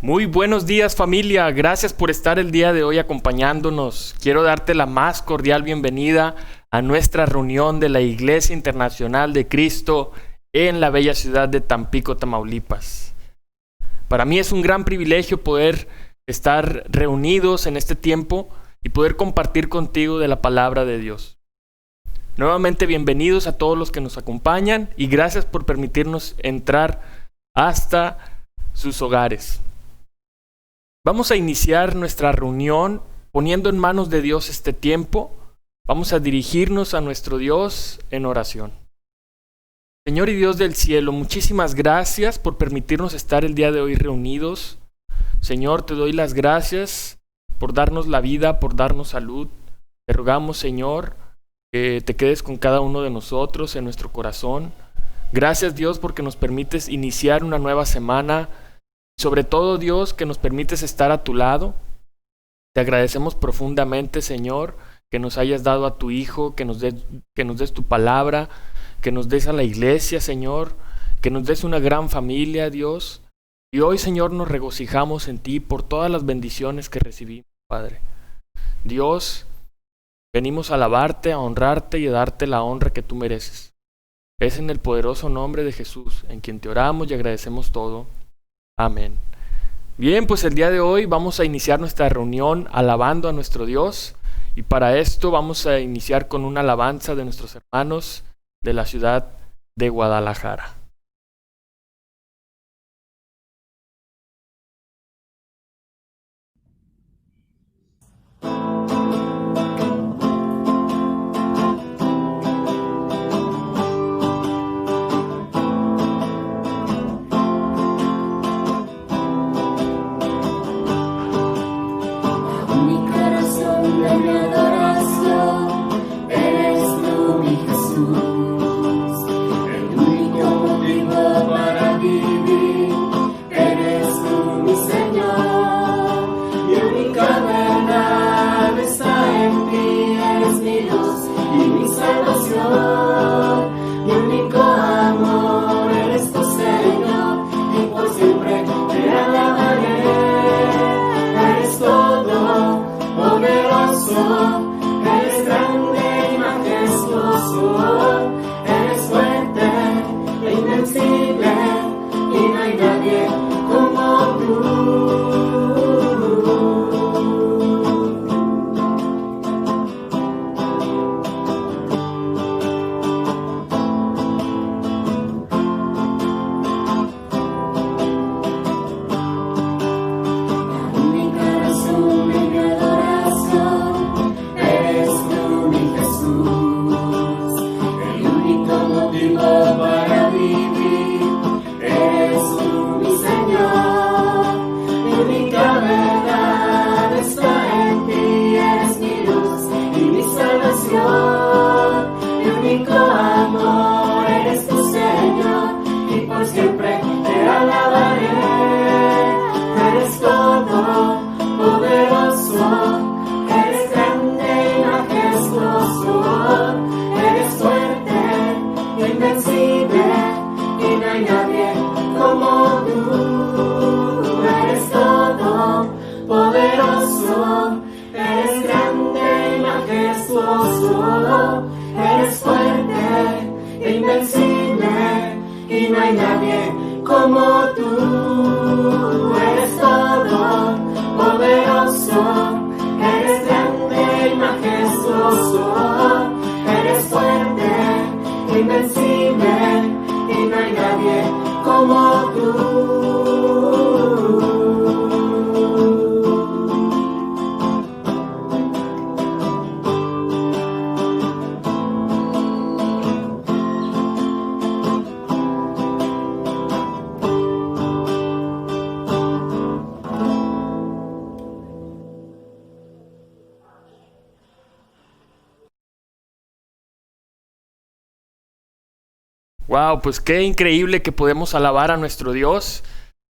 Muy buenos días, familia. Gracias por estar el día de hoy acompañándonos. Quiero darte la más cordial bienvenida a nuestra reunión de la Iglesia Internacional de Cristo en la bella ciudad de Tampico, Tamaulipas. Para mí es un gran privilegio poder estar reunidos en este tiempo y poder compartir contigo de la palabra de Dios. Nuevamente bienvenidos a todos los que nos acompañan y gracias por permitirnos entrar hasta sus hogares. Vamos a iniciar nuestra reunión poniendo en manos de Dios este tiempo. Vamos a dirigirnos a nuestro Dios en oración. Señor y Dios del cielo, muchísimas gracias por permitirnos estar el día de hoy reunidos. Señor, te doy las gracias por darnos la vida, por darnos salud. Te rogamos, Señor, que te quedes con cada uno de nosotros en nuestro corazón. Gracias, Dios, porque nos permites iniciar una nueva semana. Sobre todo, Dios, que nos permites estar a tu lado. Te agradecemos profundamente, Señor, que nos hayas dado a tu Hijo, que nos des tu palabra, que nos des a la iglesia, Señor, que nos des una gran familia, Dios. Y hoy, Señor, nos regocijamos en ti por todas las bendiciones que recibimos, Padre. Dios, venimos a alabarte, a honrarte y a darte la honra que tú mereces. Es en el poderoso nombre de Jesús, en quien te oramos y agradecemos todo. Amén. Bien, pues el día de hoy vamos a iniciar nuestra reunión alabando a nuestro Dios y para esto vamos a iniciar con una alabanza de nuestros hermanos de la ciudad de Guadalajara. Wow, pues qué increíble que podemos alabar a nuestro Dios.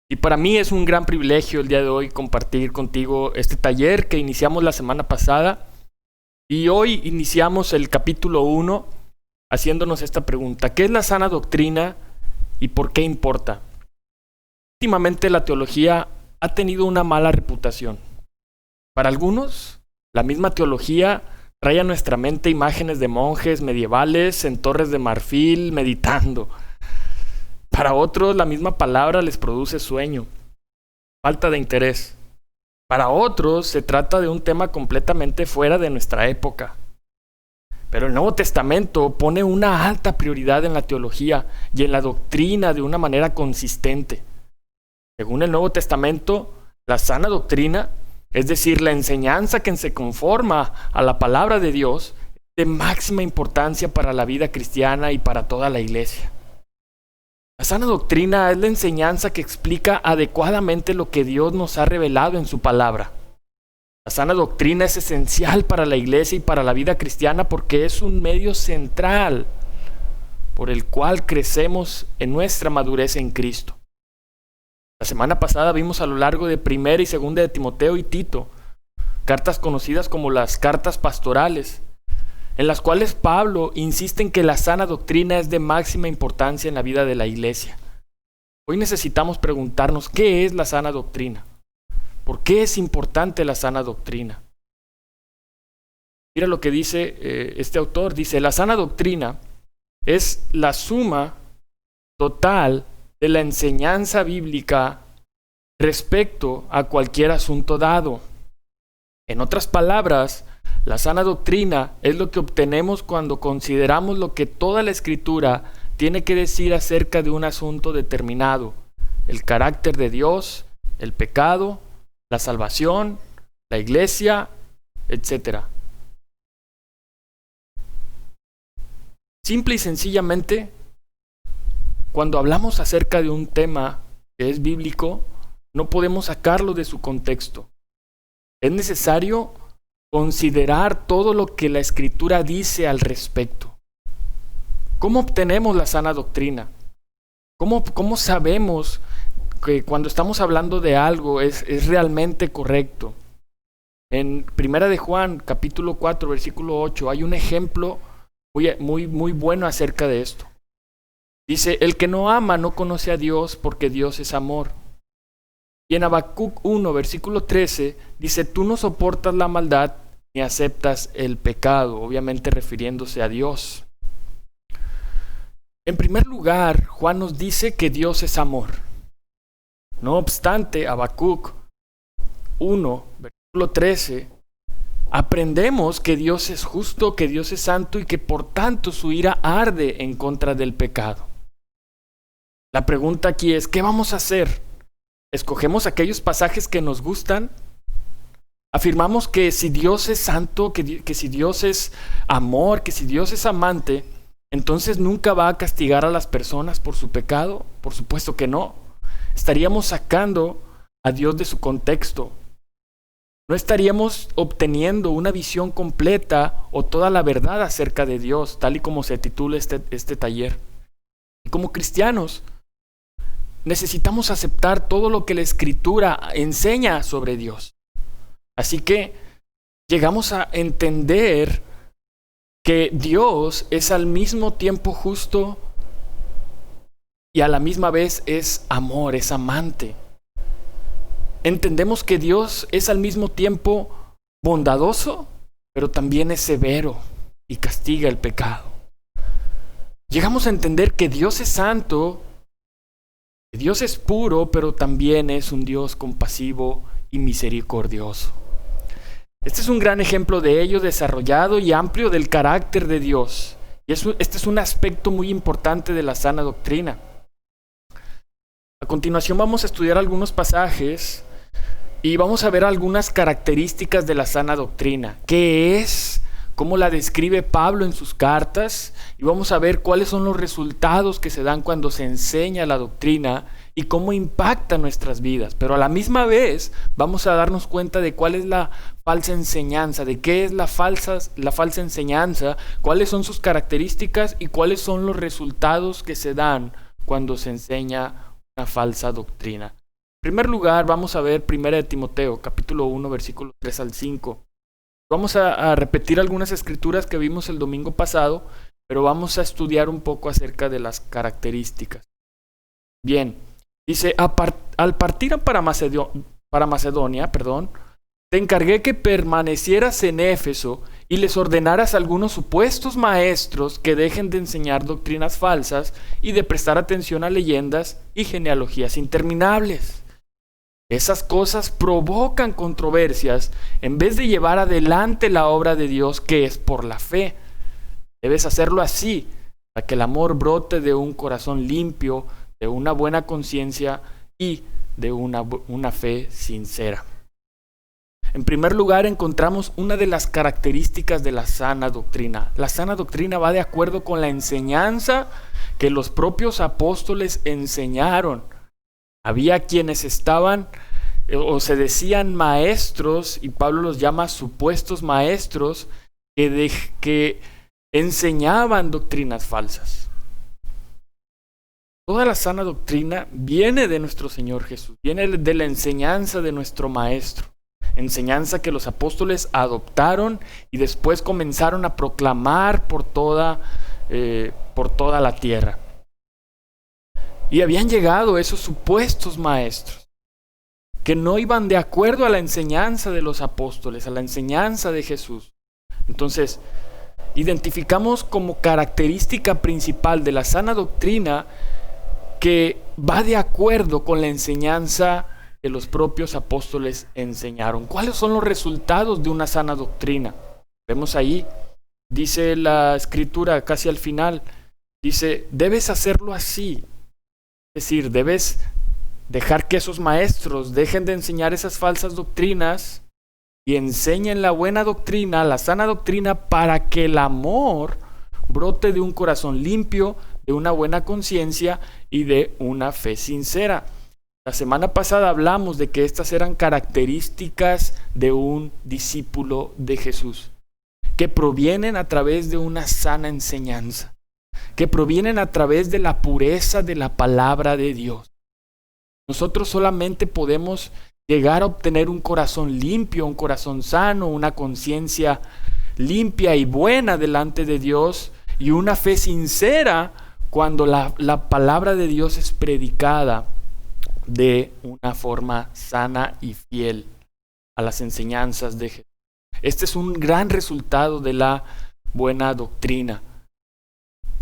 Y para mí es un gran privilegio el día de hoy compartir contigo este taller que iniciamos la semana pasada. Y hoy iniciamos el capítulo 1 haciéndonos esta pregunta: ¿qué es la sana doctrina y por qué importa? Últimamente la teología ha tenido una mala reputación. Para algunos, la misma teología trae a nuestra mente imágenes de monjes medievales en torres de marfil meditando. Para otros, la misma palabra les produce sueño, falta de interés. Para otros, se trata de un tema completamente fuera de nuestra época. Pero el Nuevo Testamento pone una alta prioridad en la teología y en la doctrina de una manera consistente. Según el Nuevo Testamento, la sana doctrina, es decir, la enseñanza que se conforma a la palabra de Dios, es de máxima importancia para la vida cristiana y para toda la iglesia. La sana doctrina es la enseñanza que explica adecuadamente lo que Dios nos ha revelado en su palabra. La sana doctrina es esencial para la iglesia y para la vida cristiana porque es un medio central por el cual crecemos en nuestra madurez en Cristo. La semana pasada vimos a lo largo de 1 y 2 de Timoteo y Tito, cartas conocidas como las cartas pastorales, en las cuales Pablo insiste en que la sana doctrina es de máxima importancia en la vida de la iglesia. Hoy necesitamos preguntarnos, ¿qué es la sana doctrina? ¿Por qué es importante la sana doctrina? Mira lo que dice este autor, dice, la sana doctrina es la suma total de la enseñanza bíblica respecto a cualquier asunto dado. En otras palabras, la sana doctrina es lo que obtenemos cuando consideramos lo que toda la Escritura tiene que decir acerca de un asunto determinado: el carácter de Dios, el pecado, la salvación, la iglesia, etc. Simple y sencillamente, cuando hablamos acerca de un tema que es bíblico, no podemos sacarlo de su contexto. Es necesario considerar todo lo que la Escritura dice al respecto. ¿Cómo obtenemos la sana doctrina? ¿Cómo sabemos que cuando estamos hablando de algo es realmente correcto? En 1 de Juan, capítulo 4, versículo 8, hay un ejemplo muy bueno acerca de esto. Dice, el que no ama no conoce a Dios porque Dios es amor. Y en Habacuc 1, versículo 13, dice, tú no soportas la maldad ni aceptas el pecado, obviamente refiriéndose a Dios. En primer lugar, Juan nos dice que Dios es amor. No obstante, Habacuc 1, versículo 13, aprendemos que Dios es justo, que Dios es santo y que por tanto su ira arde en contra del pecado. La pregunta aquí es, ¿qué vamos a hacer? ¿Escogemos aquellos pasajes que nos gustan? Afirmamos que si Dios es santo, que si Dios es amor, que si Dios es amante, entonces nunca va a castigar a las personas por su pecado. Por supuesto que no. Estaríamos sacando a Dios de su contexto. No estaríamos obteniendo una visión completa o toda la verdad acerca de Dios, tal y como se titula este taller. Y como cristianos, necesitamos aceptar todo lo que la Escritura enseña sobre Dios. Así que llegamos a entender que Dios es al mismo tiempo justo y a la misma vez es amor, es amante. Entendemos que Dios es al mismo tiempo bondadoso, pero también es severo y castiga el pecado. Llegamos a entender que Dios es santo, que Dios es puro, pero también es un Dios compasivo y misericordioso. Este es un gran ejemplo de ello, desarrollado y amplio del carácter de Dios. Y este es un aspecto muy importante de la sana doctrina. A continuación vamos a estudiar algunos pasajes y vamos a ver algunas características de la sana doctrina. ¿Qué es? ¿Cómo la describe Pablo en sus cartas? Y vamos a ver cuáles son los resultados que se dan cuando se enseña la doctrina y cómo impacta nuestras vidas. Pero a la misma vez vamos a darnos cuenta de cuál es la falsa enseñanza, de qué es la falsa enseñanza, cuáles son sus características y cuáles son los resultados que se dan cuando se enseña una falsa doctrina. En primer lugar, vamos a ver 1 de Timoteo, capítulo 1, versículos 3 al 5. Vamos a repetir algunas escrituras que vimos el domingo pasado, pero vamos a estudiar un poco acerca de las características. Bien, dice, al partir para Macedonia, te encargué que permanecieras en Éfeso y les ordenaras a algunos supuestos maestros que dejen de enseñar doctrinas falsas y de prestar atención a leyendas y genealogías interminables. Esas cosas provocan controversias en vez de llevar adelante la obra de Dios, que es por la fe. Debes hacerlo así, para que el amor brote de un corazón limpio, de una buena conciencia y de una fe sincera. En primer lugar, encontramos una de las características de la sana doctrina. La sana doctrina va de acuerdo con la enseñanza que los propios apóstoles enseñaron. Había quienes estaban o se decían maestros, y Pablo los llama supuestos maestros, que enseñaban doctrinas falsas. Toda la sana doctrina viene de nuestro Señor Jesús, viene de la enseñanza de nuestro Maestro. Enseñanza que los apóstoles adoptaron y después comenzaron a proclamar por toda la tierra. Y habían llegado esos supuestos maestros que no iban de acuerdo a la enseñanza de los apóstoles, a la enseñanza de Jesús. Entonces, identificamos como característica principal de la sana doctrina que va de acuerdo con la enseñanza que los propios apóstoles enseñaron. ¿Cuáles son los resultados de una sana doctrina? Vemos ahí, dice la Escritura casi al final, dice, debes hacerlo así. Es decir, debes dejar que esos maestros dejen de enseñar esas falsas doctrinas y enseñen la buena doctrina, la sana doctrina, para que el amor brote de un corazón limpio, de una buena conciencia y de una fe sincera. La semana pasada hablamos de que estas eran características de un discípulo de Jesús, que provienen a través de una sana enseñanza, que provienen a través de la pureza de la palabra de Dios. Nosotros solamente podemos llegar a obtener un corazón limpio, un corazón sano, una conciencia limpia y buena delante de Dios y una fe sincera cuando la palabra de Dios es predicada de una forma sana y fiel a las enseñanzas de Jesús. Este es un gran resultado de la buena doctrina.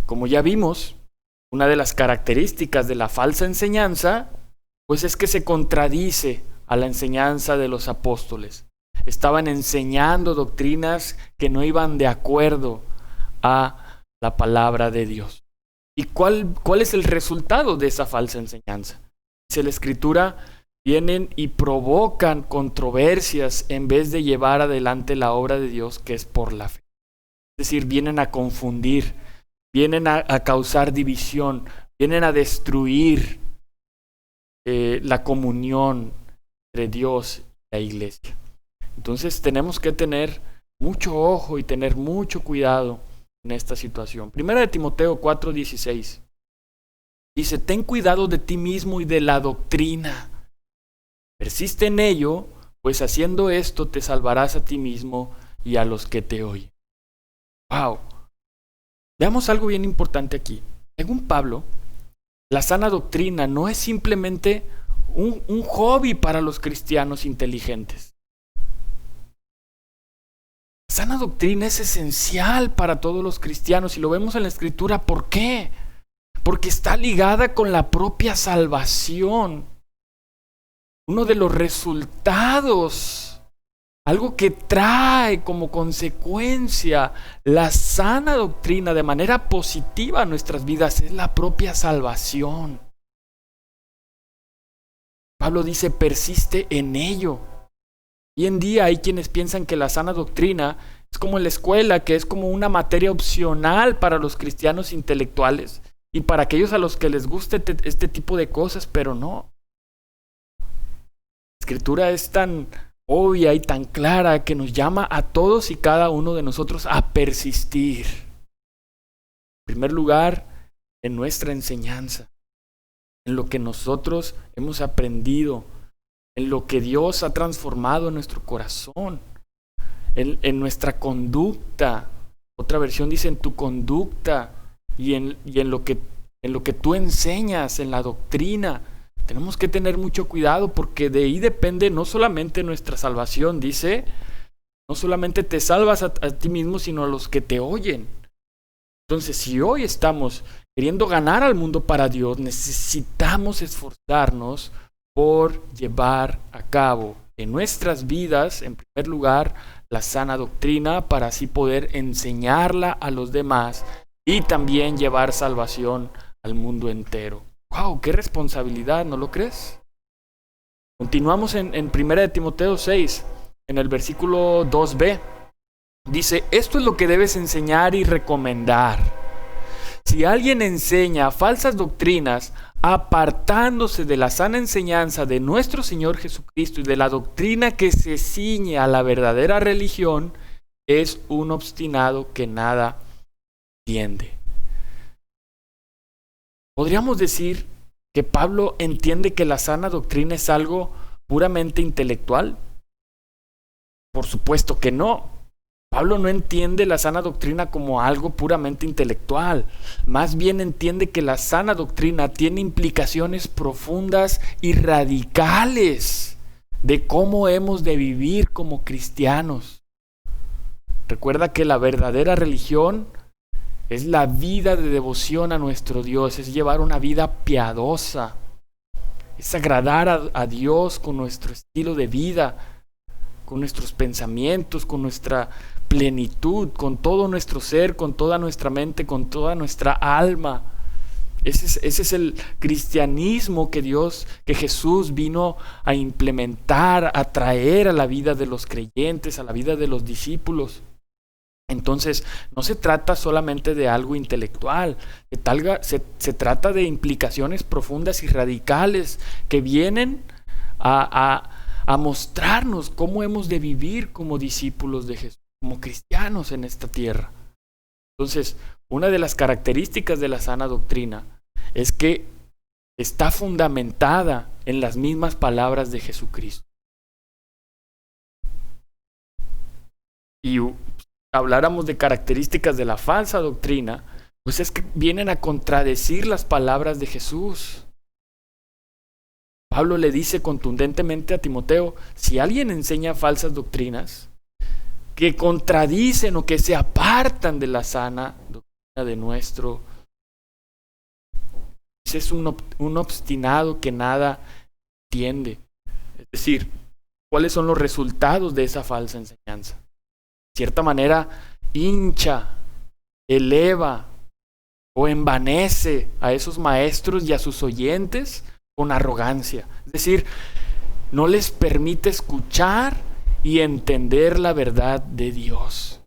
Como ya vimos, una de las características de la falsa enseñanza, pues es que se contradice a la enseñanza de los apóstoles. Estaban enseñando doctrinas que no iban de acuerdo a la palabra de Dios. ¿Y cuál es el resultado de esa falsa enseñanza? Dice la Escritura, vienen y provocan controversias en vez de llevar adelante la obra de Dios, que es por la fe. Es decir, vienen a confundir, vienen a causar división, vienen a destruir la comunión entre Dios y la iglesia. Entonces tenemos que tener mucho ojo y tener mucho cuidado en esta situación. Primera de Timoteo 4:16 dice, ten cuidado de ti mismo y de la doctrina. Persiste en ello, pues haciendo esto te salvarás a ti mismo y a los que te oyen. ¡Wow! Veamos algo bien importante aquí. Según Pablo, la sana doctrina no es simplemente un hobby para los cristianos inteligentes. La sana doctrina es esencial para todos los cristianos y lo vemos en la Escritura. ¿Por qué? Porque está ligada con la propia salvación. Uno de los resultados, algo que trae como consecuencia la sana doctrina de manera positiva a nuestras vidas, es la propia salvación. Pablo dice, persiste en ello. Hoy en día hay quienes piensan que la sana doctrina es como en la escuela, que es como una materia opcional para los cristianos intelectuales y para aquellos a los que les guste este tipo de cosas, pero no. La Escritura es tan obvia y tan clara que nos llama a todos y cada uno de nosotros a persistir. En primer lugar, en nuestra enseñanza, en lo que nosotros hemos aprendido, en lo que Dios ha transformado en nuestro corazón, en nuestra conducta. Otra versión dice en tu conducta y en lo que tú enseñas, en la doctrina. Tenemos que tener mucho cuidado porque de ahí depende no solamente nuestra salvación, dice, no solamente te salvas a ti mismo, sino a los que te oyen. Entonces, si hoy estamos queriendo ganar al mundo para Dios, necesitamos esforzarnos por llevar a cabo en nuestras vidas, en primer lugar, la sana doctrina para así poder enseñarla a los demás y también llevar salvación al mundo entero. ¡Wow! ¡Qué responsabilidad! ¿No lo crees? Continuamos en 1 Timoteo 6, en el versículo 2b. Dice, esto es lo que debes enseñar y recomendar. Si alguien enseña falsas doctrinas, apartándose de la sana enseñanza de nuestro Señor Jesucristo y de la doctrina que se ciñe a la verdadera religión, es un obstinado que nada entiende. ¿Podríamos decir que Pablo entiende que la sana doctrina es algo puramente intelectual? Por supuesto que no. Pablo no entiende la sana doctrina como algo puramente intelectual. Más bien entiende que la sana doctrina tiene implicaciones profundas y radicales de cómo hemos de vivir como cristianos. Recuerda que la verdadera religión es la vida de devoción a nuestro Dios, es llevar una vida piadosa, es agradar a Dios con nuestro estilo de vida, con nuestros pensamientos, con nuestra plenitud, con todo nuestro ser, con toda nuestra mente, con toda nuestra alma. Ese es el cristianismo que Jesús vino a implementar, a traer a la vida de los creyentes, a la vida de los discípulos. Entonces, no se trata solamente de algo intelectual, se trata de implicaciones profundas y radicales que vienen a mostrarnos cómo hemos de vivir como discípulos de Jesús, como cristianos en esta tierra. Entonces, una de las características de la sana doctrina es que está fundamentada en las mismas palabras de Jesucristo. Y habláramos de características de la falsa doctrina, pues es que vienen a contradecir las palabras de Jesús. Pablo le dice contundentemente a Timoteo, si alguien enseña falsas doctrinas que contradicen o que se apartan de la sana doctrina de nuestro, es un obstinado que nada entiende. Es decir, ¿cuáles son los resultados de esa falsa enseñanza? De cierta manera, hincha, eleva o envanece a esos maestros y a sus oyentes con arrogancia. Es decir, no les permite escuchar y entender la verdad de Dios.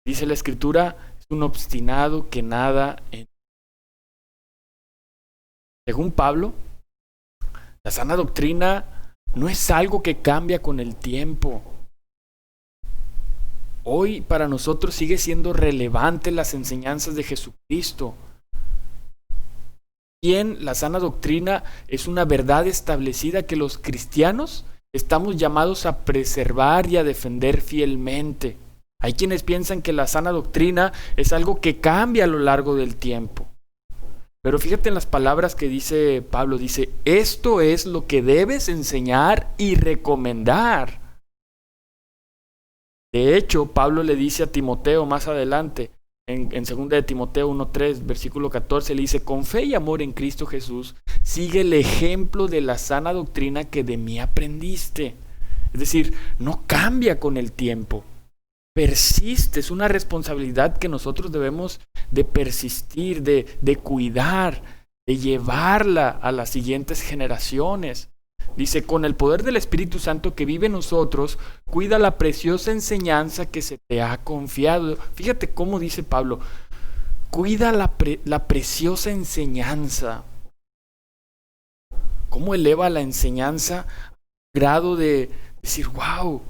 Dice la Escritura, es un obstinado que nada entiende. Según Pablo, la sana doctrina no es algo que cambia con el tiempo. Hoy para nosotros sigue siendo relevante las enseñanzas de Jesucristo. Bien, la sana doctrina es una verdad establecida que los cristianos estamos llamados a preservar y a defender fielmente. Hay quienes piensan que la sana doctrina es algo que cambia a lo largo del tiempo. Pero fíjate en las palabras que dice Pablo, dice, esto es lo que debes enseñar y recomendar. De hecho, Pablo le dice a Timoteo más adelante, en 2 de Timoteo 1:3, versículo 14, le dice, con fe y amor en Cristo Jesús, sigue el ejemplo de la sana doctrina que de mí aprendiste. Es decir, no cambia con el tiempo. Persiste, es una responsabilidad que nosotros debemos de persistir, de cuidar, de llevarla a las siguientes generaciones. Dice, con el poder del Espíritu Santo que vive en nosotros, cuida la preciosa enseñanza que se te ha confiado. Fíjate cómo dice Pablo, cuida la preciosa enseñanza. ¿Cómo eleva la enseñanza al grado de decir, wow,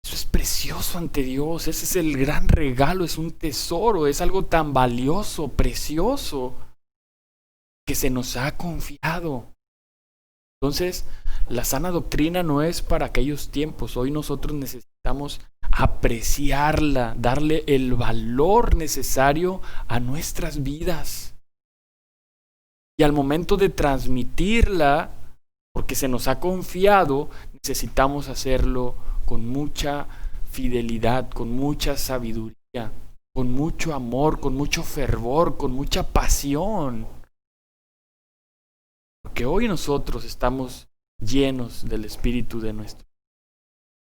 eso es precioso ante Dios, ese es el gran regalo, es un tesoro, es algo tan valioso, precioso, que se nos ha confiado? Entonces, la sana doctrina no es para aquellos tiempos. Hoy nosotros necesitamos apreciarla, darle el valor necesario a nuestras vidas. Y al momento de transmitirla, porque se nos ha confiado, necesitamos hacerlo con mucha fidelidad, con mucha sabiduría, con mucho amor, con mucho fervor, con mucha pasión. Porque hoy nosotros estamos llenos del Espíritu de nuestro.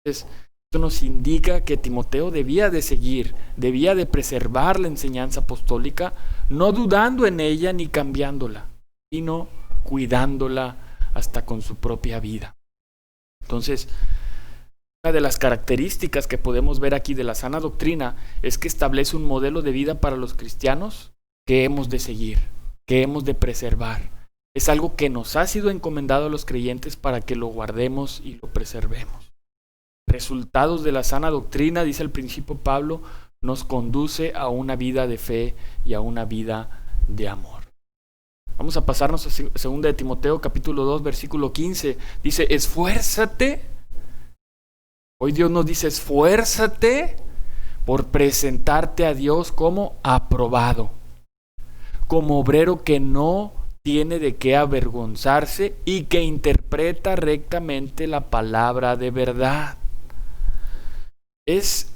Entonces, esto nos indica que Timoteo debía de seguir, debía de preservar la enseñanza apostólica, no dudando en ella ni cambiándola, sino cuidándola hasta con su propia vida. Entonces, una de las características que podemos ver aquí de la sana doctrina es que establece un modelo de vida para los cristianos que hemos de seguir, que hemos de preservar. Es algo que nos ha sido encomendado a los creyentes para que lo guardemos y lo preservemos. Resultados de la sana doctrina, dice el principio Pablo, nos conduce a una vida de fe y a una vida de amor. Vamos a pasarnos a 2 de Timoteo capítulo 2 versículo 15. Dice, esfuérzate. Hoy Dios nos dice, esfuérzate por presentarte a Dios como aprobado, como obrero que no tiene de qué avergonzarse y que interpreta rectamente la palabra de verdad. Es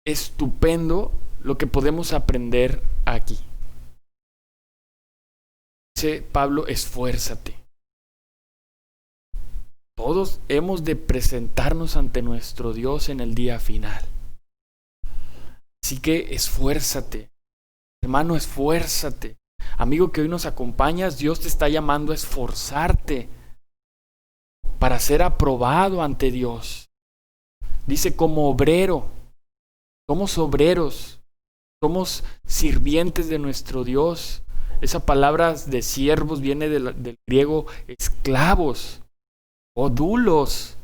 estupendo lo que podemos aprender aquí. Dice Pablo, esfuérzate. Todos hemos de presentarnos ante nuestro Dios en el día final. Así que esfuérzate. Hermano, esfuérzate. Amigo que hoy nos acompañas, Dios te está llamando a esforzarte para ser aprobado ante Dios. Dice como obrero. Somos obreros. Somos sirvientes de nuestro Dios. Esa palabra de siervos viene del griego esclavos o doulos,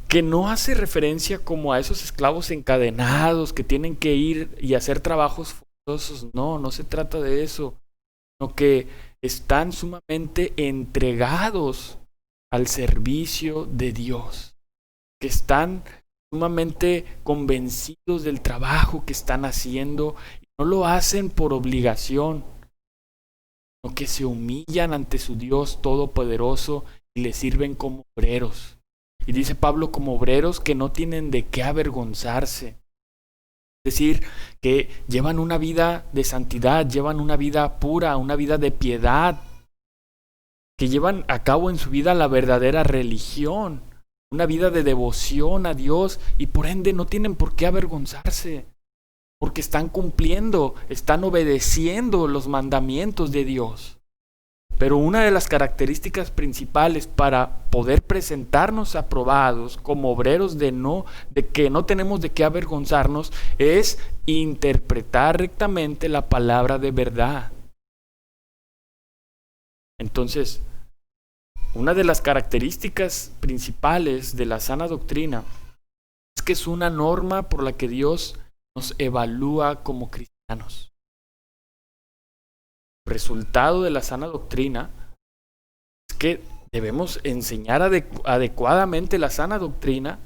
que no hace referencia como a esos esclavos encadenados que tienen que ir y hacer trabajos forzosos. No se trata de eso, sino que están sumamente entregados al servicio de Dios, que están sumamente convencidos del trabajo que están haciendo y no lo hacen por obligación, sino que se humillan ante su Dios todopoderoso y le sirven como obreros. Y dice Pablo, como obreros que no tienen de qué avergonzarse. Es decir, que llevan una vida de santidad, llevan una vida pura, una vida de piedad, que llevan a cabo en su vida la verdadera religión, una vida de devoción a Dios, y por ende no tienen por qué avergonzarse, porque están cumpliendo, están obedeciendo los mandamientos de Dios. Pero una de las características principales para poder presentarnos aprobados como obreros de que no tenemos de qué avergonzarnos es interpretar rectamente la palabra de verdad. Entonces, una de las características principales de la sana doctrina es que es una norma por la que Dios nos evalúa como cristianos. Resultado de la sana doctrina es que debemos enseñar adecuadamente la sana doctrina,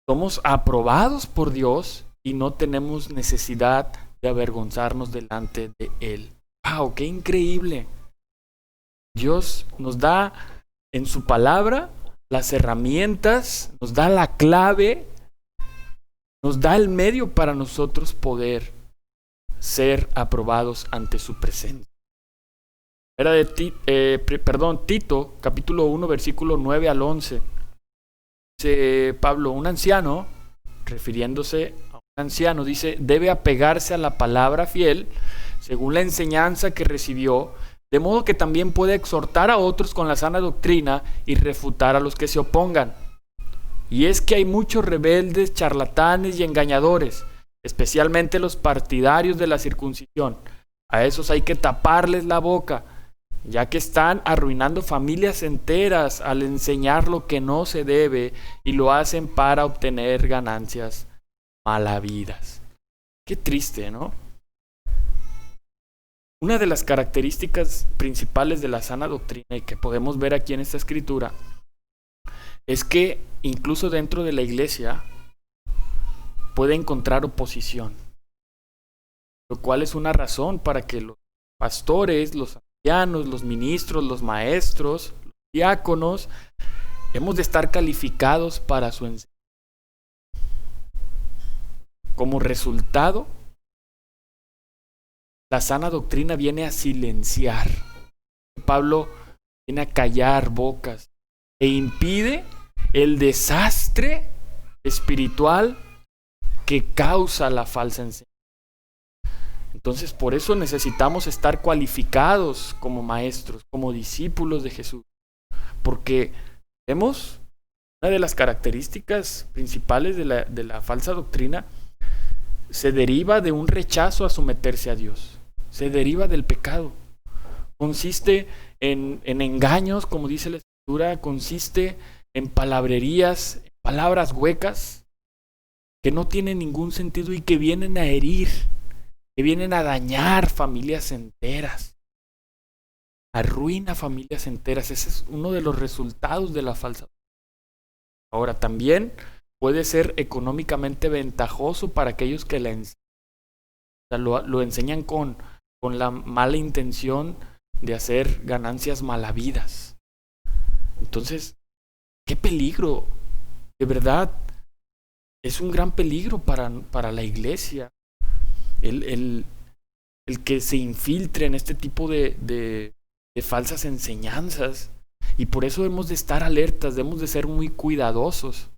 somos aprobados por Dios y no tenemos necesidad de avergonzarnos delante de Él. ¡Wow! ¡Qué increíble! Dios nos da en su palabra las herramientas, nos da la clave, nos da el medio para nosotros poder ser aprobados ante su presencia. Era de Tito, capítulo 1, versículo 9 al 11. Dice Pablo, un anciano, refiriéndose a un anciano, dice, debe apegarse a la palabra fiel, según la enseñanza que recibió, de modo que también puede exhortar a otros con la sana doctrina y refutar a los que se opongan. Y es que hay muchos rebeldes, charlatanes y engañadores, especialmente los partidarios de la circuncisión. A esos hay que taparles la boca, ya que están arruinando familias enteras al enseñar lo que no se debe y lo hacen para obtener ganancias malavidas. Qué triste, ¿no? Una de las características principales de la sana doctrina y que podemos ver aquí en esta escritura es que incluso dentro de la iglesia puede encontrar oposición, lo cual es una razón para que los pastores, los ancianos, los ministros, los maestros, los diáconos, hemos de estar calificados para su enseñanza. Como resultado, la sana doctrina viene a silenciar. Pablo viene a callar bocas e impide el desastre espiritual que causa la falsa enseñanza. Entonces, por eso necesitamos estar cualificados como maestros, como discípulos de Jesús. Porque vemos una de las características principales de la falsa doctrina se deriva de un rechazo a someterse a Dios. Se deriva del pecado. Consiste en engaños, como dice la Escritura, consiste en palabrerías, palabras huecas, que no tienen ningún sentido y que vienen a herir, que vienen a dañar familias enteras. Arruina familias enteras. Ese es uno de los resultados de la falsa doctrina. Ahora, también puede ser económicamente ventajoso para aquellos que la enseñan. O sea, lo enseñan con la mala intención de hacer ganancias malavidas. Entonces, qué peligro. De verdad, es un gran peligro para la iglesia el que se infiltre en este tipo de falsas enseñanzas. Y por eso debemos de estar alertas, debemos de ser muy cuidadosos.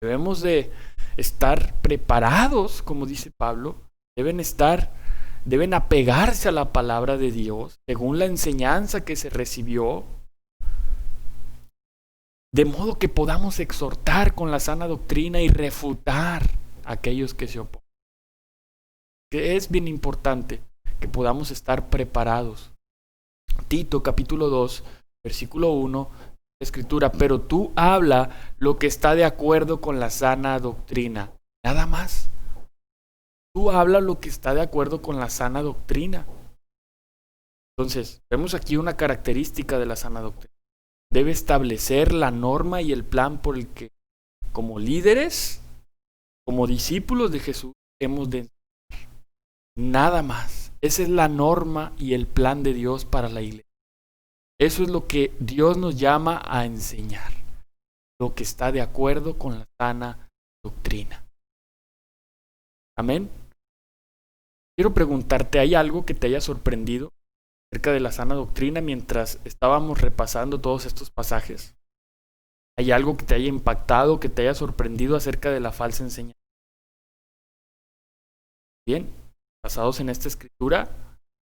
Debemos de estar preparados, como dice Pablo. Deben apegarse a la palabra de Dios, según la enseñanza que se recibió, de modo que podamos exhortar con la sana doctrina y refutar a aquellos que se oponen. Que es bien importante que podamos estar preparados. Tito capítulo 2, versículo 1, Escritura: pero tú habla lo que está de acuerdo con la sana doctrina. Nada más. Tú habla lo que está de acuerdo con la sana doctrina. Entonces, vemos aquí una característica de la sana doctrina. Debe establecer la norma y el plan por el que, como líderes, como discípulos de Jesús, hemos de enseñar. Nada más. Esa es la norma y el plan de Dios para la iglesia. Eso es lo que Dios nos llama a enseñar. Lo que está de acuerdo con la sana doctrina. Amén. Quiero preguntarte, ¿hay algo que te haya sorprendido acerca de la sana doctrina mientras estábamos repasando todos estos pasajes? ¿Hay algo que te haya impactado, que te haya sorprendido acerca de la falsa enseñanza? Bien, basados en esta escritura,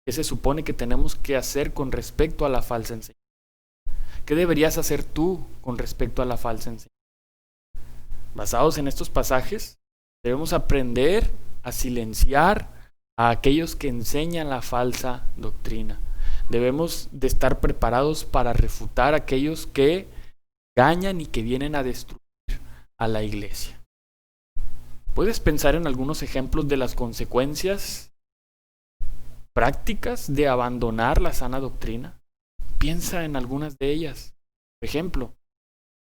¿qué se supone que tenemos que hacer con respecto a la falsa enseñanza? ¿Qué deberías hacer tú con respecto a la falsa enseñanza? Basados en estos pasajes, debemos aprender a silenciar a aquellos que enseñan la falsa doctrina. Debemos de estar preparados para refutar a aquellos que engañan y que vienen a destruir a la iglesia. ¿Puedes pensar en algunos ejemplos de las consecuencias prácticas de abandonar la sana doctrina? Piensa en algunas de ellas. Por ejemplo,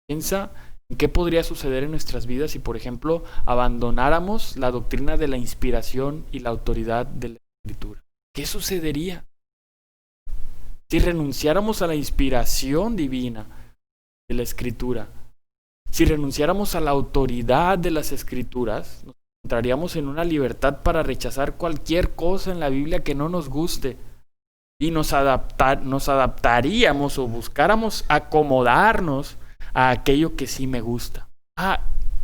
piensa en qué podría suceder en nuestras vidas si, por ejemplo, abandonáramos la doctrina de la inspiración y la autoridad de la Escritura. ¿Qué sucedería? Si renunciáramos a la inspiración divina de la Escritura, si renunciáramos a la autoridad de las Escrituras, nos encontraríamos en una libertad para rechazar cualquier cosa en la Biblia que no nos guste y nos adaptaríamos o buscáramos acomodarnos a aquello que sí me gusta.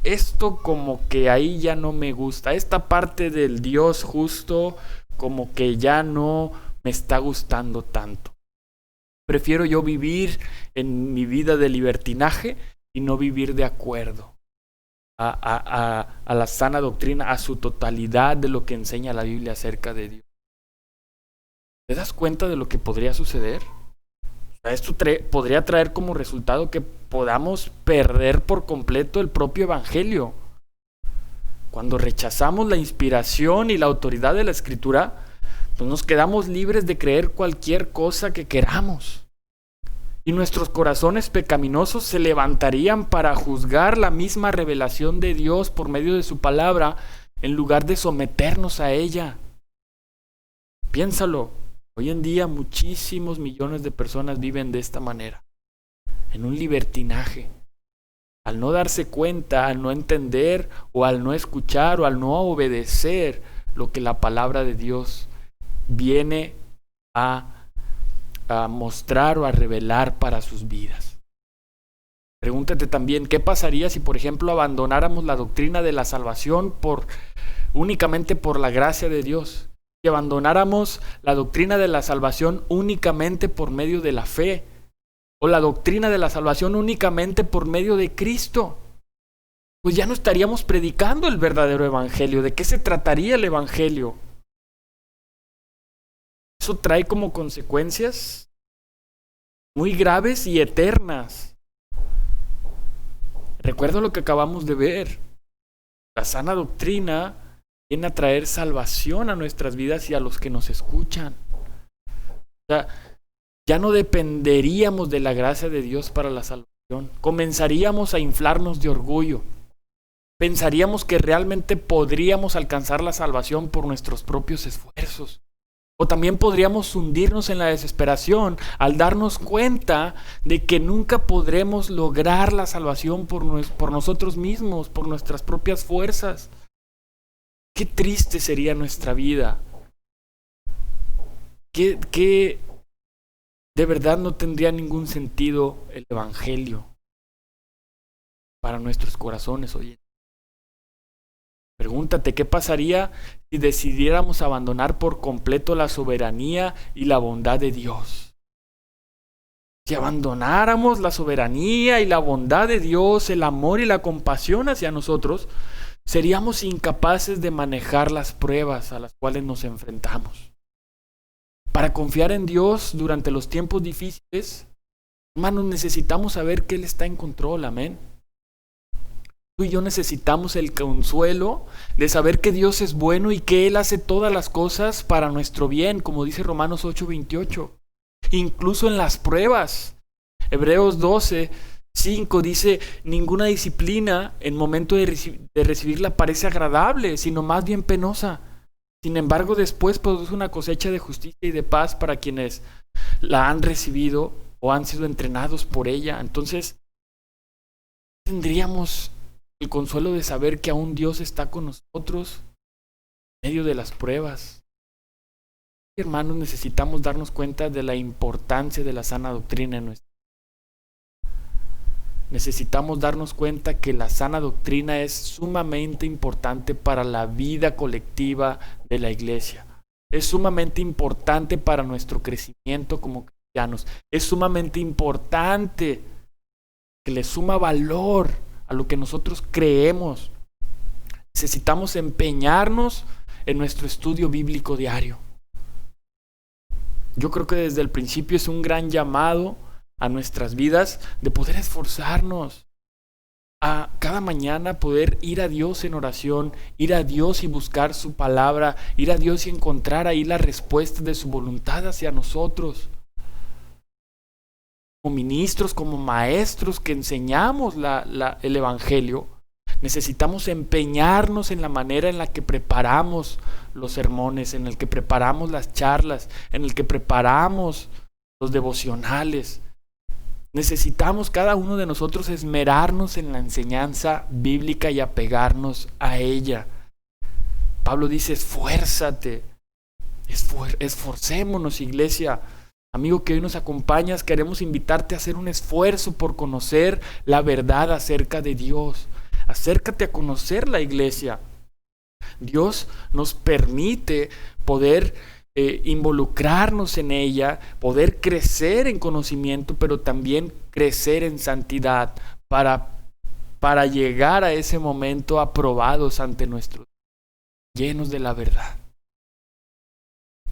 Esto como que ahí ya no me gusta. Esta parte del Dios justo como que ya no me está gustando tanto. Prefiero yo vivir en mi vida de libertinaje y no vivir de acuerdo a la sana doctrina, a su totalidad de lo que enseña la Biblia acerca de Dios. ¿Te das cuenta de lo que podría suceder? Esto podría traer como resultado que podamos perder por completo el propio evangelio. Cuando rechazamos la inspiración y la autoridad de la Escritura, pues nos quedamos libres de creer cualquier cosa que queramos. Y nuestros corazones pecaminosos se levantarían para juzgar la misma revelación de Dios por medio de su palabra, en lugar de someternos a ella. Piénsalo. Hoy en día muchísimos millones de personas viven de esta manera, en un libertinaje. Al no darse cuenta, al no entender, o al no escuchar, o al no obedecer lo que la palabra de Dios viene a mostrar o a revelar para sus vidas. Pregúntate también, ¿qué pasaría si, por ejemplo, abandonáramos la doctrina de la salvación únicamente por la gracia de Dios? Si abandonáramos la doctrina de la salvación únicamente por medio de la fe, o la doctrina de la salvación únicamente por medio de Cristo, pues ya no estaríamos predicando el verdadero evangelio. ¿De qué se trataría el evangelio? Eso trae como consecuencias muy graves y eternas. Recuerdo lo que acabamos de ver. La sana doctrina viene a traer salvación a nuestras vidas y a los que nos escuchan. O sea, ya no dependeríamos de la gracia de Dios para la salvación. Comenzaríamos a inflarnos de orgullo. Pensaríamos que realmente podríamos alcanzar la salvación por nuestros propios esfuerzos. O también podríamos hundirnos en la desesperación al darnos cuenta de que nunca podremos lograr la salvación por nosotros mismos, por nuestras propias fuerzas. Qué triste sería nuestra vida. Que de verdad no tendría ningún sentido el evangelio para nuestros corazones hoy. Pregúntate, ¿qué pasaría si decidiéramos abandonar por completo la soberanía y la bondad de Dios? Si abandonáramos la soberanía y la bondad de Dios, el amor y la compasión hacia nosotros, seríamos incapaces de manejar las pruebas a las cuales nos enfrentamos. Para confiar en Dios durante los tiempos difíciles, hermanos, necesitamos saber que Él está en control, amén. Tú y yo necesitamos el consuelo de saber que Dios es bueno y que Él hace todas las cosas para nuestro bien, como dice Romanos 8:28. Incluso en las pruebas. Hebreos 12:5 dice, ninguna disciplina en momento de recibirla parece agradable, sino más bien penosa. Sin embargo, después produce una cosecha de justicia y de paz para quienes la han recibido o han sido entrenados por ella. Entonces, tendríamos el consuelo de saber que aún Dios está con nosotros en medio de las pruebas. Hermanos, necesitamos darnos cuenta de la importancia de la sana doctrina en nuestra vida. Necesitamos darnos cuenta que la sana doctrina es sumamente importante para la vida colectiva de la iglesia. Es sumamente importante para nuestro crecimiento como cristianos. Es sumamente importante, que le suma valor a lo que nosotros creemos. Necesitamos empeñarnos en nuestro estudio bíblico diario. Yo creo que desde el principio es un gran llamado a nuestras vidas de poder esforzarnos a cada mañana poder ir a Dios en oración, ir a Dios y buscar su palabra, ir a Dios y encontrar ahí la respuesta de su voluntad hacia nosotros. Como ministros, como maestros que enseñamos el evangelio, necesitamos empeñarnos en la manera en la que preparamos los sermones, en el que preparamos las charlas, en el que preparamos los devocionales. Necesitamos cada uno de nosotros esmerarnos en la enseñanza bíblica y apegarnos a ella. Pablo dice, esfuérzate, esforcémonos, iglesia. Amigo que hoy nos acompañas, queremos invitarte a hacer un esfuerzo por conocer la verdad acerca de Dios. Acércate a conocer la iglesia. Dios nos permite poder involucrarnos en ella, poder crecer en conocimiento, pero también crecer en santidad para llegar a ese momento aprobados ante nuestros, llenos de la verdad.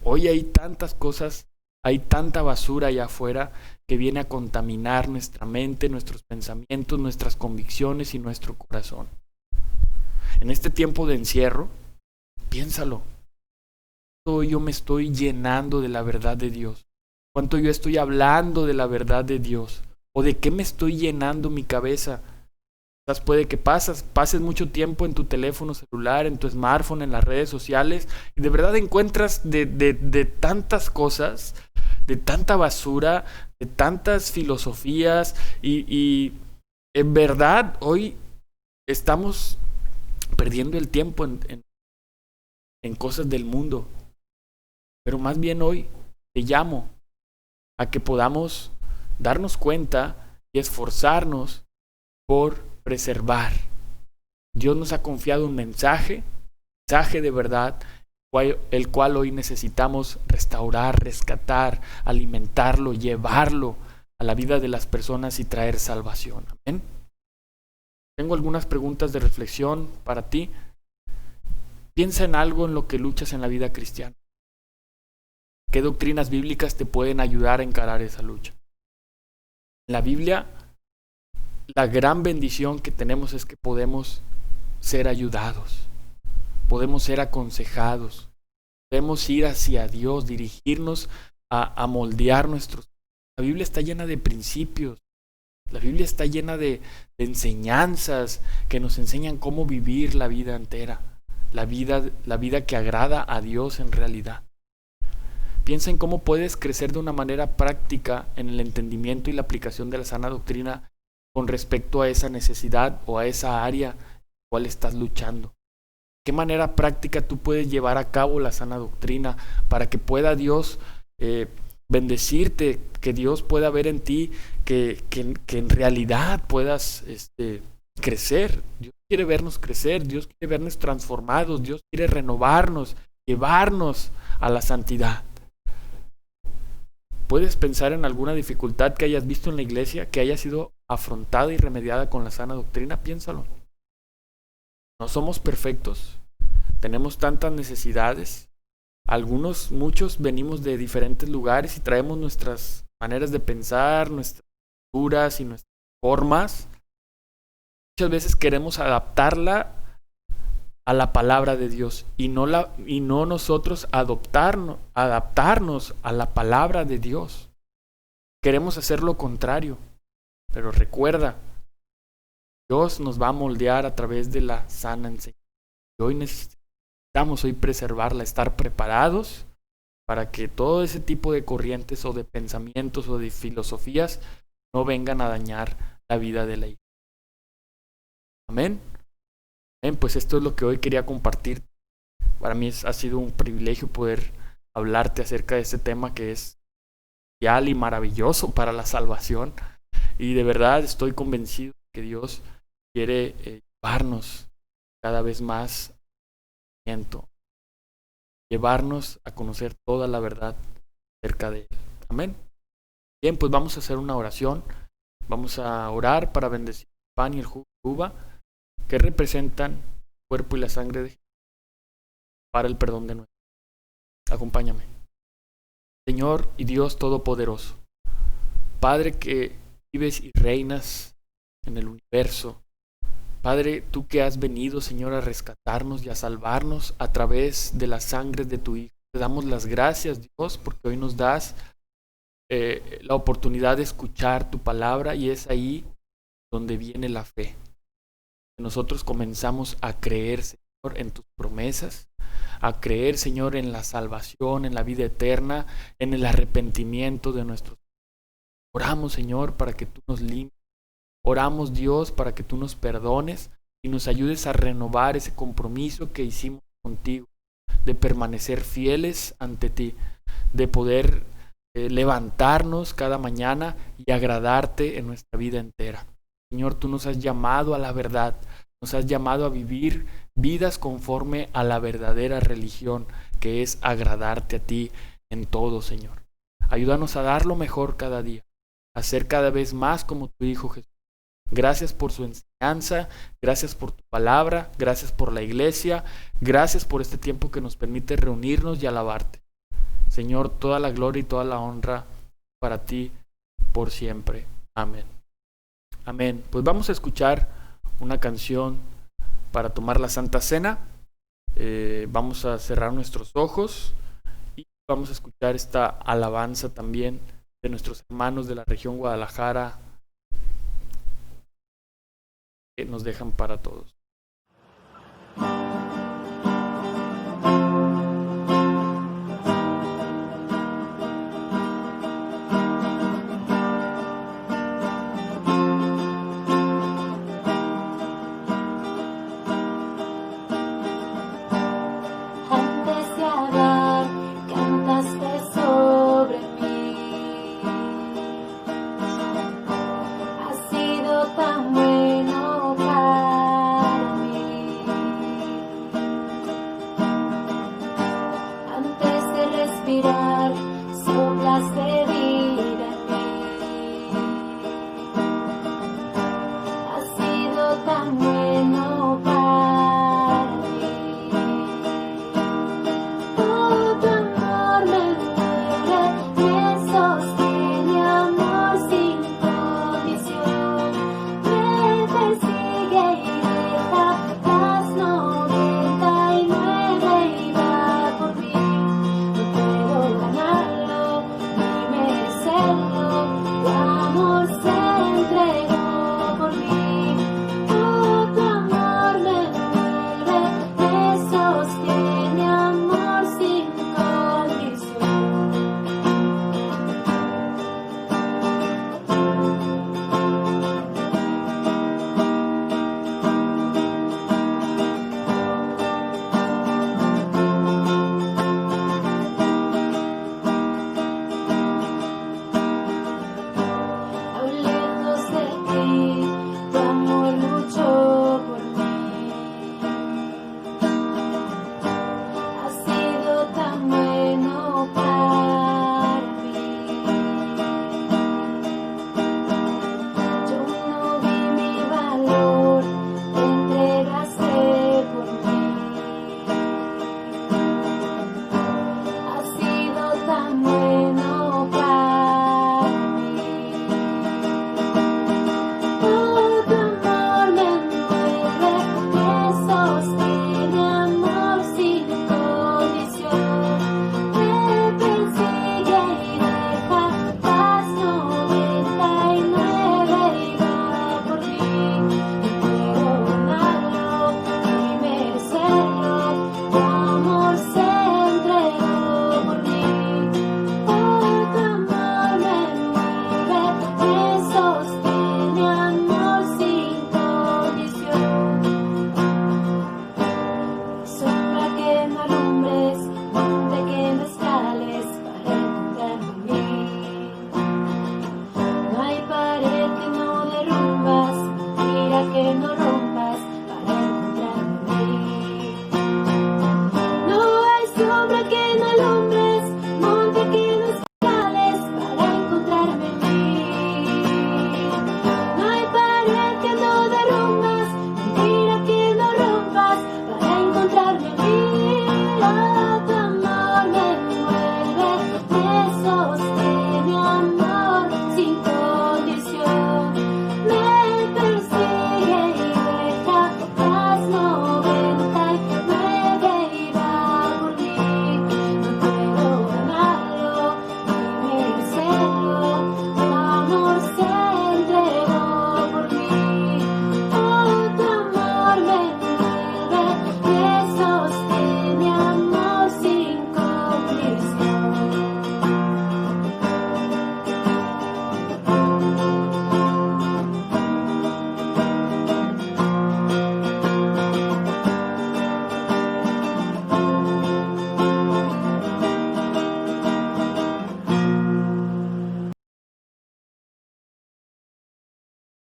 Hoy hay tantas cosas, hay tanta basura allá afuera que viene a contaminar nuestra mente, nuestros pensamientos, nuestras convicciones y nuestro corazón. En este tiempo de encierro, piénsalo. ¿Cuánto yo me estoy llenando de la verdad de Dios? ¿Cuánto yo estoy hablando de la verdad de Dios? ¿O de qué me estoy llenando mi cabeza? Quizás puede que pases mucho tiempo en tu teléfono celular, en tu smartphone, en las redes sociales, y de verdad encuentras de tantas cosas, de tanta basura, de tantas filosofías, y en verdad hoy estamos perdiendo el tiempo en cosas del mundo. Pero más bien hoy te llamo a que podamos darnos cuenta y esforzarnos por preservar. Dios nos ha confiado un mensaje de verdad, el cual hoy necesitamos restaurar, rescatar, alimentarlo, llevarlo a la vida de las personas y traer salvación. Amén. Tengo algunas preguntas de reflexión para ti. Piensa en algo en lo que luchas en la vida cristiana. ¿Qué doctrinas bíblicas te pueden ayudar a encarar esa lucha? En la Biblia, la gran bendición que tenemos es que podemos ser ayudados, podemos ser aconsejados, podemos ir hacia Dios, dirigirnos a moldear nuestros. La Biblia está llena de principios, la Biblia está llena de enseñanzas que nos enseñan cómo vivir la vida entera, la vida que agrada a Dios en realidad. Piensa en cómo puedes crecer de una manera práctica en el entendimiento y la aplicación de la sana doctrina con respecto a esa necesidad o a esa área en la cual estás luchando. ¿De qué manera práctica tú puedes llevar a cabo la sana doctrina para que pueda Dios bendecirte, que Dios pueda ver en ti que en realidad puedas crecer? Dios quiere vernos crecer, Dios quiere vernos transformados, Dios quiere renovarnos, llevarnos a la santidad. ¿Puedes pensar en alguna dificultad que hayas visto en la iglesia que haya sido afrontada y remediada con la sana doctrina? Piénsalo. No somos perfectos, tenemos tantas necesidades. Muchos venimos de diferentes lugares y traemos nuestras maneras de pensar, nuestras culturas y nuestras formas. Muchas veces queremos adaptarla a la palabra de Dios y no nosotros adaptarnos a la palabra de Dios. Queremos hacer lo contrario, pero recuerda, Dios nos va a moldear a través de la sana enseñanza. Y hoy necesitamos preservarla, estar preparados para que todo ese tipo de corrientes o de pensamientos o de filosofías no vengan a dañar la vida de la iglesia. Amén. Pues esto es lo que hoy quería compartir. Para mí ha sido un privilegio poder hablarte acerca de este tema que es especial y maravilloso para la salvación. Y de verdad estoy convencido que Dios quiere llevarnos cada vez más a llevarnos a conocer toda la verdad acerca de Él. Amén. Bien, pues vamos a hacer una oración. Vamos a orar para bendecir el pan y el jugo de uva que representan el cuerpo y la sangre de Jesús para el perdón de nuestros pecados. Acompáñame. Señor y Dios Todopoderoso, Padre que vives y reinas en el universo, Padre, tú que has venido, Señor, a rescatarnos y a salvarnos a través de la sangre de tu Hijo. Te damos las gracias, Dios, porque hoy nos das la oportunidad de escuchar tu palabra y es ahí donde viene la fe. Nosotros comenzamos a creer, Señor, en tus promesas, a creer, Señor, en la salvación, en la vida eterna, en el arrepentimiento de nuestros pecados. Oramos, Señor, para que tú nos limpies. Oramos, Dios, para que tú nos perdones y nos ayudes a renovar ese compromiso que hicimos contigo, de permanecer fieles ante ti, de poder levantarnos cada mañana y agradarte en nuestra vida entera. Señor, tú nos has llamado a la verdad, nos has llamado a vivir vidas conforme a la verdadera religión, que es agradarte a ti en todo, Señor. Ayúdanos a dar lo mejor cada día, a ser cada vez más como tu Hijo Jesús. Gracias por su enseñanza, gracias por tu palabra, gracias por la iglesia, gracias por este tiempo que nos permite reunirnos y alabarte. Señor, toda la gloria y toda la honra para ti por siempre. Amén. Amén. Pues vamos a escuchar una canción para tomar la Santa Cena. Vamos a cerrar nuestros ojos y vamos a escuchar esta alabanza también de nuestros hermanos de la región Guadalajara, que nos dejan para todos.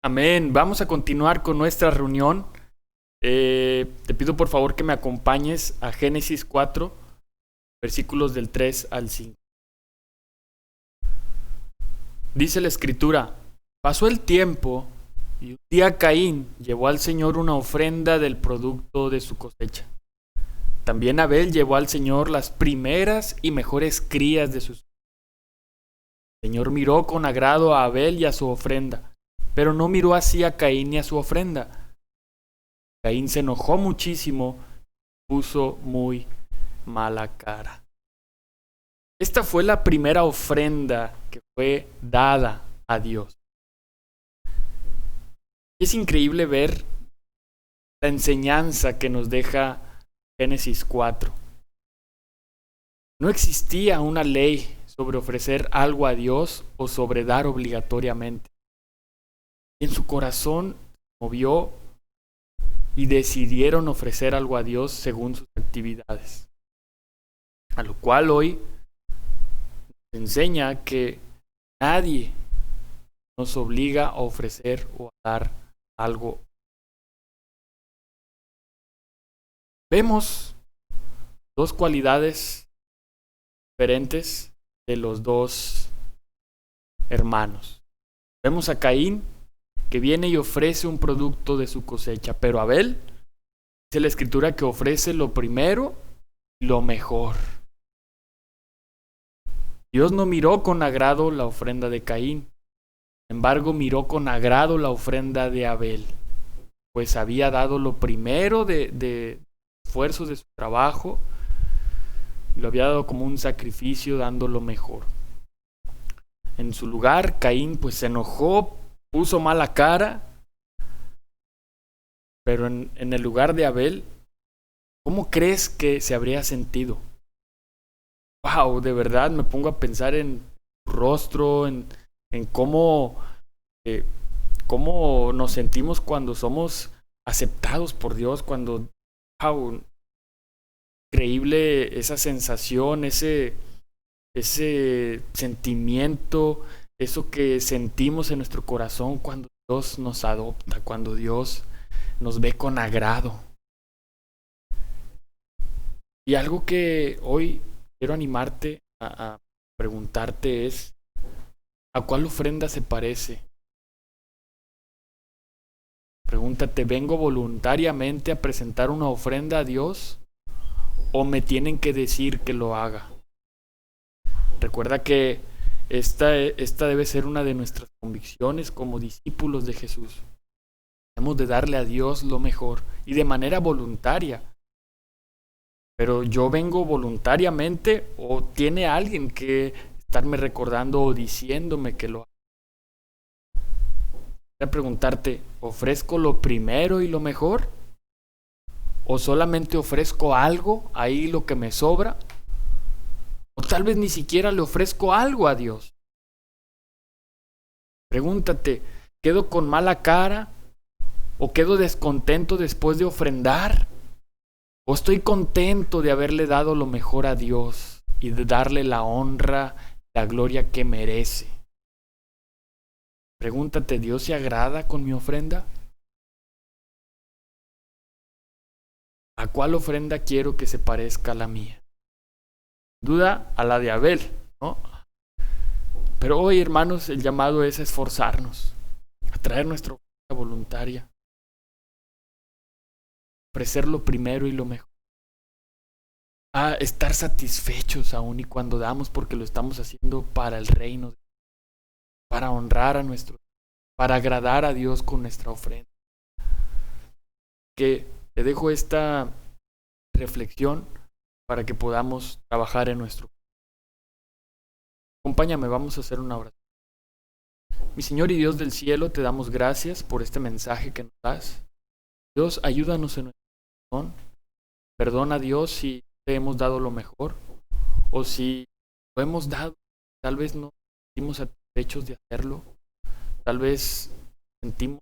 Amén. Vamos a continuar con nuestra reunión. Te pido por favor que me acompañes a Génesis 4, versículos del 3 al 5. Dice la Escritura: pasó el tiempo y un día Caín llevó al Señor una ofrenda del producto de su cosecha. También Abel llevó al Señor las primeras y mejores crías de sus. El Señor miró con agrado a Abel y a su ofrenda, pero no miró así a Caín ni a su ofrenda. Caín se enojó muchísimo, puso muy mala cara. Esta fue la primera ofrenda que fue dada a Dios. Es increíble ver la enseñanza que nos deja Génesis 4. No existía una ley sobre ofrecer algo a Dios o sobre dar obligatoriamente. En su corazón movió y decidieron ofrecer algo a Dios según sus actividades. A lo cual hoy nos enseña que nadie nos obliga a ofrecer o a dar algo. Vemos dos cualidades diferentes de los dos hermanos. Vemos a Caín, que viene y ofrece un producto de su cosecha, pero Abel, dice la Escritura, que ofrece lo primero y lo mejor. Dios no miró con agrado la ofrenda de Caín, sin embargo miró con agrado la ofrenda de Abel, pues había dado lo primero de esfuerzos de su trabajo, y lo había dado como un sacrificio, dando lo mejor. En su lugar, Caín pues se enojó, puso mala cara, pero en el lugar de Abel, ¿cómo crees que se habría sentido? Wow, de verdad me pongo a pensar en su rostro, en cómo nos sentimos cuando somos aceptados por Dios, cuando, wow, increíble esa sensación, ese sentimiento, eso que sentimos en nuestro corazón cuando Dios nos adopta, cuando Dios nos ve con agrado. Y algo que hoy quiero animarte a preguntarte es, ¿a cuál ofrenda se parece? Pregúntate, ¿vengo voluntariamente a presentar una ofrenda a Dios o me tienen que decir que lo haga? Recuerda que esta debe ser una de nuestras convicciones como discípulos de Jesús. Hemos de darle a Dios lo mejor y de manera voluntaria. Pero yo vengo voluntariamente o tiene alguien que estarme recordando o diciéndome que lo haga. Voy a preguntarte, ¿ofrezco lo primero y lo mejor? ¿O solamente ofrezco algo, ahí lo que me sobra? O tal vez ni siquiera le ofrezco algo a Dios. Pregúntate, ¿quedo con mala cara? ¿O quedo descontento después de ofrendar? ¿O estoy contento de haberle dado lo mejor a Dios y de darle la honra, la gloria que merece? Pregúntate, ¿Dios se agrada con mi ofrenda? ¿A cuál ofrenda quiero que se parezca a la mía? Duda a la de Abel, ¿no? Pero hoy, hermanos, el llamado es a esforzarnos, a traer nuestra ofrenda voluntaria, ofrecer lo primero y lo mejor, a estar satisfechos aún y cuando damos, porque lo estamos haciendo para el reino, para honrar a para agradar a Dios con nuestra ofrenda. Que te dejo esta reflexión para que podamos trabajar en nuestro. Acompáñame, vamos a hacer una oración. Mi Señor y Dios del cielo, te damos gracias por este mensaje que nos das. Dios, ayúdanos en nuestro corazón. Perdona, Dios, si te hemos dado lo mejor o si lo hemos dado, tal vez no sentimos satisfechos de hacerlo. Tal vez sentimos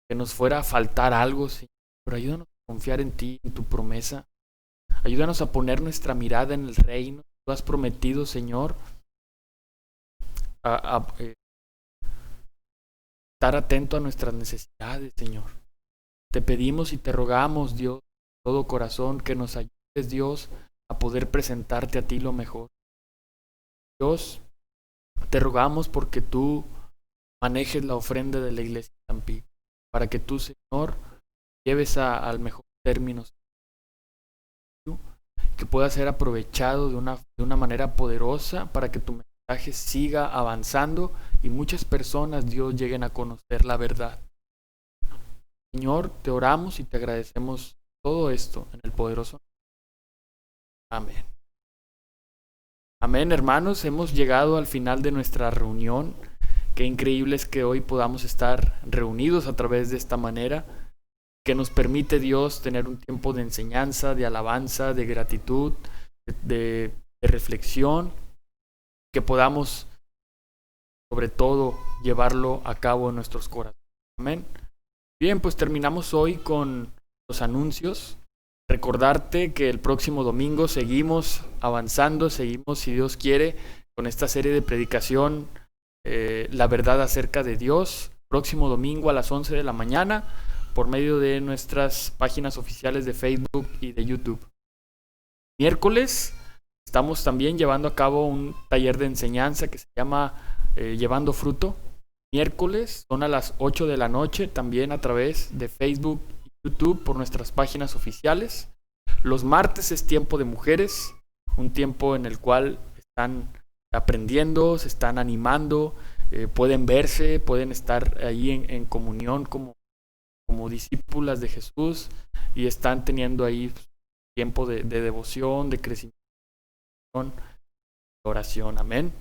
que nos fuera a faltar algo, Señor, pero ayúdanos a confiar en ti, en tu promesa. Ayúdanos a poner nuestra mirada en el reino. Tú has prometido, Señor, estar atento a nuestras necesidades, Señor. Te pedimos y te rogamos, Dios, de todo corazón, que nos ayudes, Dios, a poder presentarte a ti lo mejor. Dios, te rogamos porque tú manejes la ofrenda de la iglesia de Tampico, para que tú, Señor, lleves al mejor término, que pueda ser aprovechado de una manera poderosa para que tu mensaje siga avanzando y muchas personas, Dios, lleguen a conocer la verdad. Señor, te oramos y te agradecemos todo esto en el poderoso. Amén. Amén, hermanos, hemos llegado al final de nuestra reunión. Qué increíble es que hoy podamos estar reunidos a través de esta manera. que nos permite Dios tener un tiempo de enseñanza, de alabanza, de gratitud, de reflexión, que podamos sobre todo llevarlo a cabo en nuestros corazones. Amén. Bien, pues terminamos hoy con los anuncios. Recordarte que el próximo domingo seguimos avanzando, seguimos, si Dios quiere, con esta serie de predicación, la verdad acerca de Dios. Próximo domingo a las 11 de la mañana, por medio de nuestras páginas oficiales de Facebook y de YouTube. Miércoles estamos también llevando a cabo un taller de enseñanza que se llama Llevando Fruto. Miércoles son a las 8 de la noche, también a través de Facebook y YouTube por nuestras páginas oficiales. Los martes es tiempo de mujeres, un tiempo en el cual están aprendiendo, se están animando, pueden verse, pueden estar ahí en comunión como discípulas de Jesús y están teniendo ahí tiempo de devoción, de crecimiento, de oración. Amén.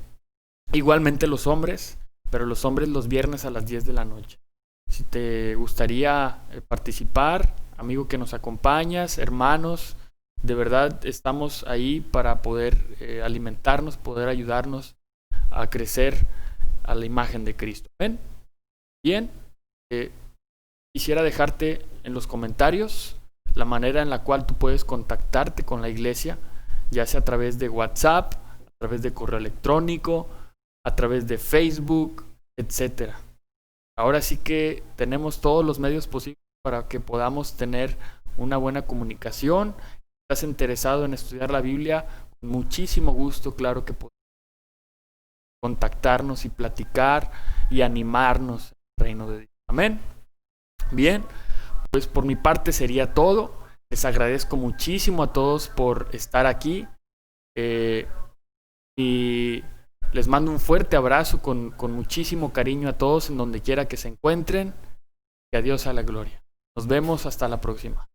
Igualmente los hombres, pero los hombres los viernes a las 10 de la noche. Si te gustaría participar, amigo que nos acompañas, hermanos, de verdad estamos ahí para poder alimentarnos, poder ayudarnos a crecer a la imagen de Cristo. ¿Ven? Bien, quisiera dejarte en los comentarios la manera en la cual tú puedes contactarte con la iglesia, ya sea a través de WhatsApp, a través de correo electrónico, a través de Facebook, etcétera. Ahora sí que tenemos todos los medios posibles para que podamos tener una buena comunicación. Si estás interesado en estudiar la Biblia, con muchísimo gusto, claro que podemos contactarnos y platicar y animarnos al reino de Dios. Amén. Bien, pues por mi parte sería todo. Les agradezco muchísimo a todos por estar aquí y les mando un fuerte abrazo con muchísimo cariño a todos en donde quiera que se encuentren. Que a Dios sea la gloria. Nos vemos hasta la próxima.